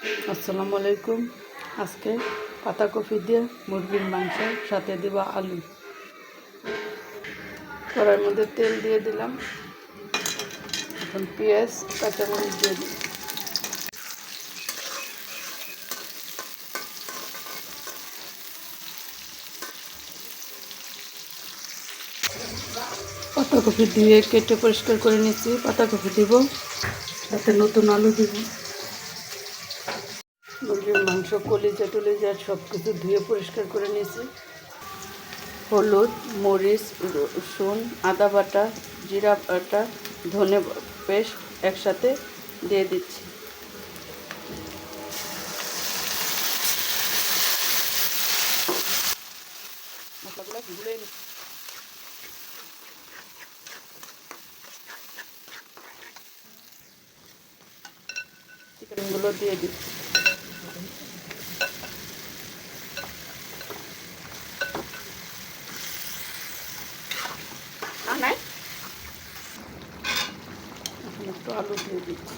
আসসালামু আলাইকুম। আজকে পাতাকপি দিয়ে মুরগির মাংস, সাথে দিব আলু। কড়াইয়ের মধ্যে তেল দিয়ে দিলাম। এখন পেঁয়াজ, কাঁচামরিচ দিয়ে দিই। পাতাকপি দিয়ে কেটে পরিষ্কার করে নিচ্ছি। পাতাকপি দিব, সাথে নতুন আলু দিব। মুরগির মাংস কলিজা টলিজা সব কিছু ধুয়ে পরিষ্কার করে নিয়েছি। হলুদ, মরিচ, রসুন, আদা বাটা, জিরা বাটা, ধনে পেস্ট একসাথে দিয়ে দিচ্ছি। মশলাগুলো গুলে নিচ্ছি। চিকেনগুলো দিয়ে দিচ্ছি। একটু আলু দিয়ে দিচ্ছি।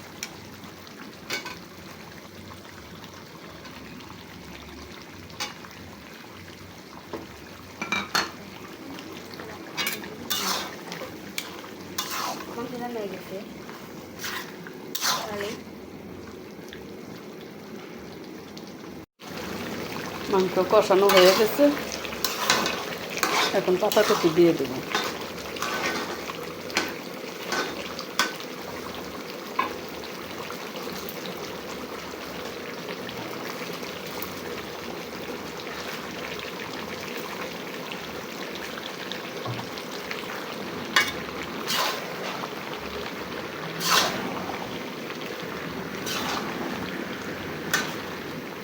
মাংস কষানো হয়ে গেছে, এখন পাতাকপি দিয়ে দেবো।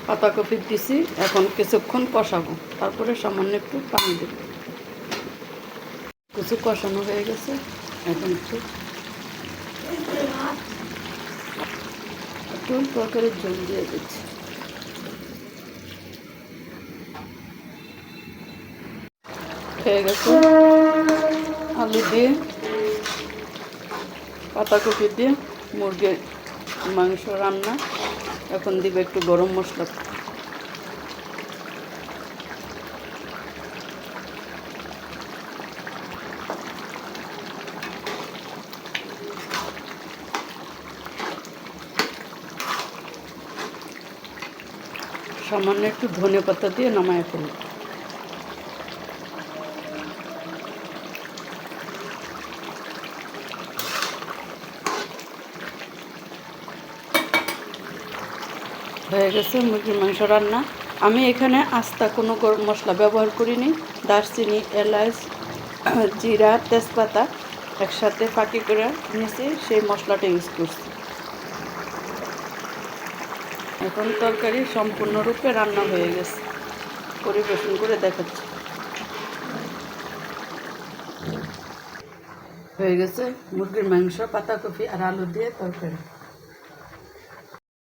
পাতাকপি দিছি, এখন কিছুক্ষণ কষাবো, তারপরে সামান্য একটু পানি দেব। কিছু কষানো হয়ে গেছে, এখন একটু তরকারির ঝোল দিয়ে দিচ্ছি। হয়ে গেছে আলু দিয়ে, পাতাকপি দিয়ে মুরগির মাংস রান্না। এখন দিবে একটু গরম মশলা। সামান্য একটু ধনে পাতা দিয়ে নামায় ফেলব। হয়ে গেছে মুরগির মাংস রান্না। আমি এখানে আস্তা কোনো গরম মশলা ব্যবহার করিনি। দারচিনি, এলাচ, জিরা, তেজপাতা একসাথে ফাঁকি করে নিয়েছি, সেই মশলাটা ইউজ করছি। এখন তরকারি সম্পূর্ণরূপে রান্না হয়ে গেছে, পরিবেশন করে দেখাচ্ছি। হয়ে গেছে মুরগির মাংস, পাতাকপি আর আলু দিয়ে তরকারি।